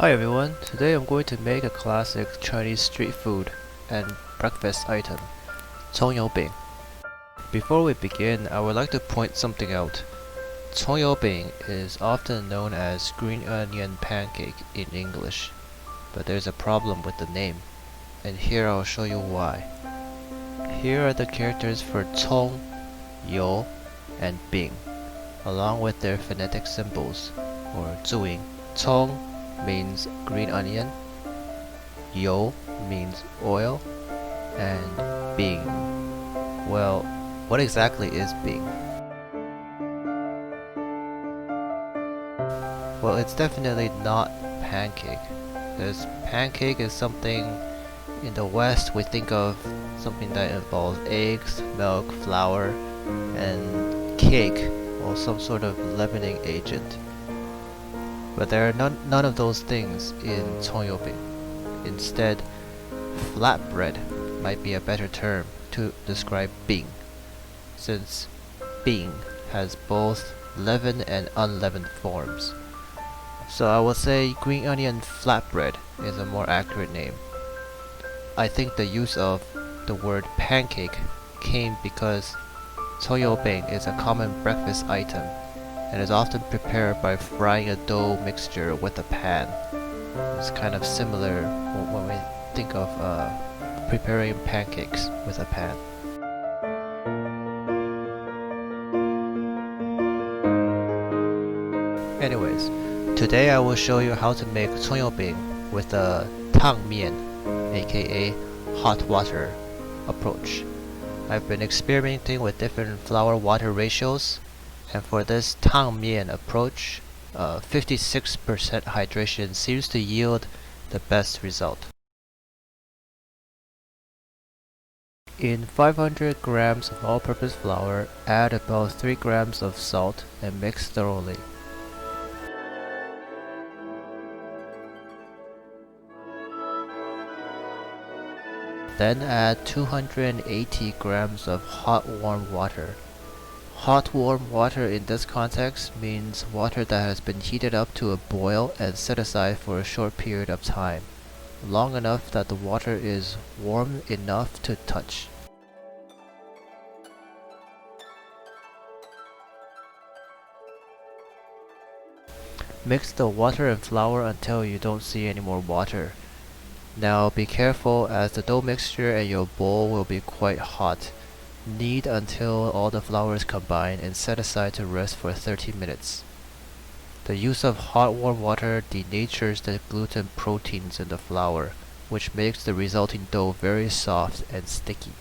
Hi everyone, today I'm going to make a classic Chinese street food and breakfast item, 葱油饼. Before we begin, I would like to point something out. 葱油饼 is often known as green onion pancake in English, but there's a problem with the name, and here I'll show you why. Here are the characters for 葱, 油, and 饼, along with their phonetic symbols, or 注音. 葱 means green onion, 油 means oil, and 饼. Well, what exactly is 饼? Well, it's definitely not pancake. Because pancake is something in the West we think of something that involves eggs, milk, flour, and cake or some sort of leavening agent. But there are none of those things in 葱油饼. Instead, flatbread might be a better term to describe 饼, since 饼 has both leavened and unleavened forms. So I would say green onion flatbread is a more accurate name. I think the use of the word pancake came because 葱油饼 is a common breakfast item and is often prepared by frying a dough mixture with a pan. It's kind of similar when we think of preparing pancakes with a pan. Anyways, today I will show you how to make 葱油饼 with a 烫面, aka hot water approach. I've been experimenting with different flour-water ratios, and for this 烫面 approach, 56% hydration seems to yield the best result. In 500 grams of all-purpose flour, add about 3 grams of salt and mix thoroughly. Then add 280 grams of hot warm water. Hot warm water in this context means water that has been heated up to a boil and set aside for a short period of time, long enough that the water is warm enough to touch. Mix the water and flour until you don't see any more water. Now be careful, as the dough mixture and your bowl will be quite hot. Knead until all the flours combine and set aside to rest for 30 minutes. The use of hot warm water denatures the gluten proteins in the flour, which makes the resulting dough very soft and sticky.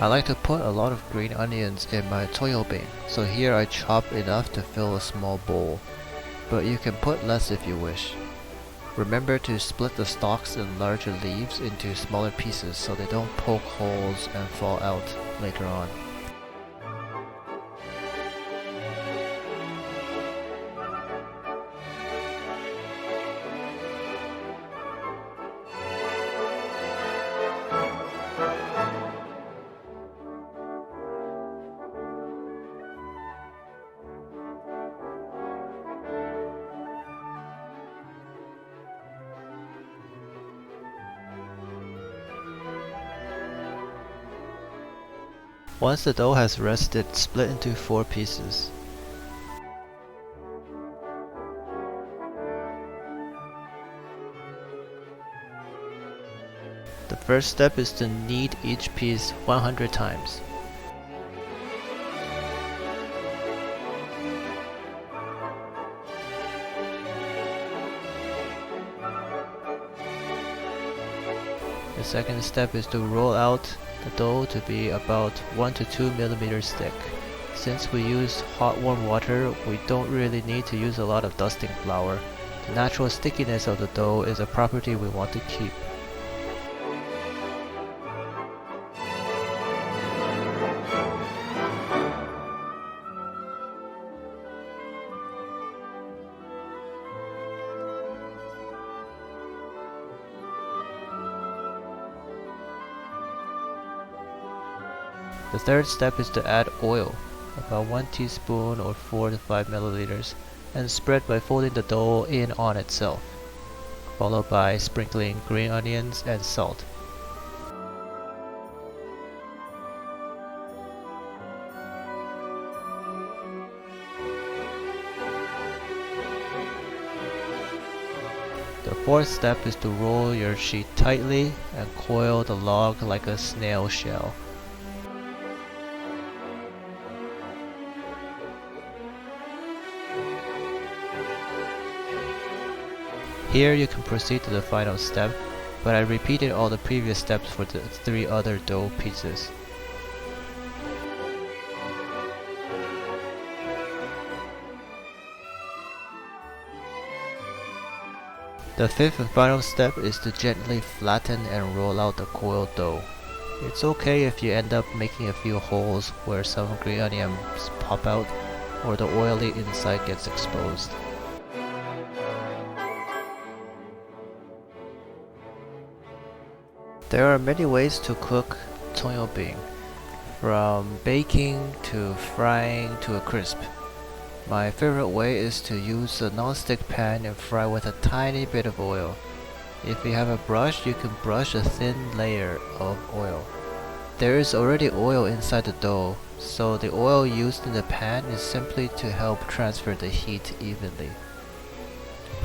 I like to put a lot of green onions in my 葱油饼, so here I chop enough to fill a small bowl, but you can put less if you wish. Remember to split the stalks and larger leaves into smaller pieces so they don't poke holes and fall out later on. Once the dough has rested, split into 4 pieces. The first step is to knead each piece 100 times. The second step is to roll out the dough to be about 1 to 2 millimeters thick. Since we use hot warm water, we don't really need to use a lot of dusting flour. The natural stickiness of the dough is a property we want to keep. The third step is to add oil, about 1 teaspoon or 4 to 5 milliliters, and spread by folding the dough in on itself, followed by sprinkling green onions and salt. The fourth step is to roll your sheet tightly and coil the log like a snail shell. Here you can proceed to the final step, but I repeated all the previous steps for the 3 other dough pieces. The fifth and final step is to gently flatten and roll out the coiled dough. It's okay if you end up making a few holes where some green onions pop out or the oily inside gets exposed. There are many ways to cook tongyobing, from baking to frying to a crisp. My favorite way is to use a non-stick pan and fry with a tiny bit of oil. If you have a brush, you can brush a thin layer of oil. There is already oil inside the dough, so the oil used in the pan is simply to help transfer the heat evenly.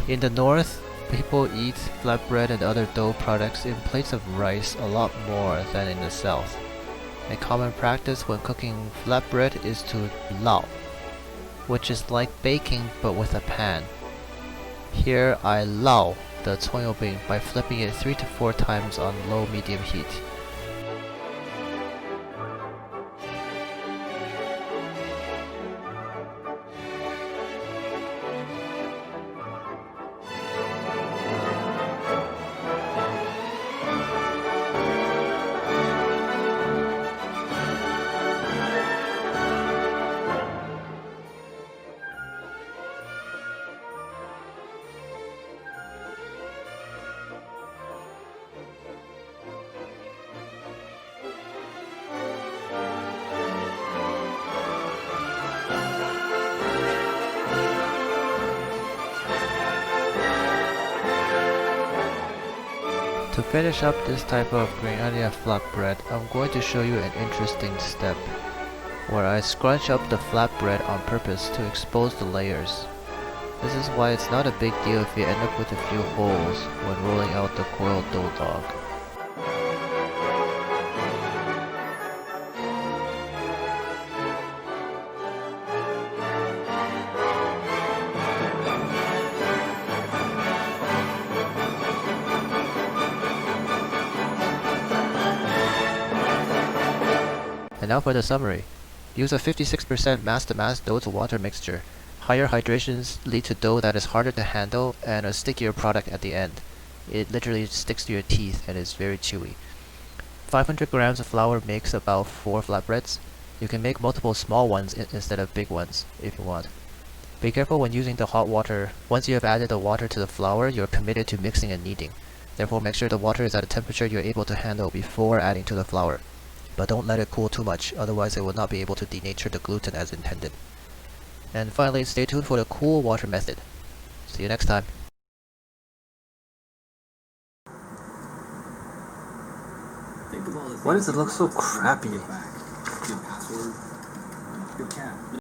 In the north, people eat flatbread and other dough products in plates of rice a lot more than in the south. A common practice when cooking flatbread is to lao, which is like baking but with a pan. Here I lao the tongyobing by flipping it 3 to 4 times on low-medium heat. To finish up this type of green onion flatbread, I'm going to show you an interesting step, where I scrunch up the flatbread on purpose to expose the layers. This is why it's not a big deal if you end up with a few holes when rolling out the coiled dough log. And now for the summary. Use a 56% mass-to-mass dough-to-water mixture. Higher hydrations lead to dough that is harder to handle and a stickier product at the end. It literally sticks to your teeth and is very chewy. 500 grams of flour makes about 4 flatbreads. You can make multiple small ones instead of big ones if you want. Be careful when using the hot water. Once you have added the water to the flour, you are committed to mixing and kneading. Therefore, make sure the water is at a temperature you are able to handle before adding to the flour. But don't let it cool too much, otherwise it will not be able to denature the gluten as intended. And finally, stay tuned for the cool water method. See you next time. Why does it look so crappy?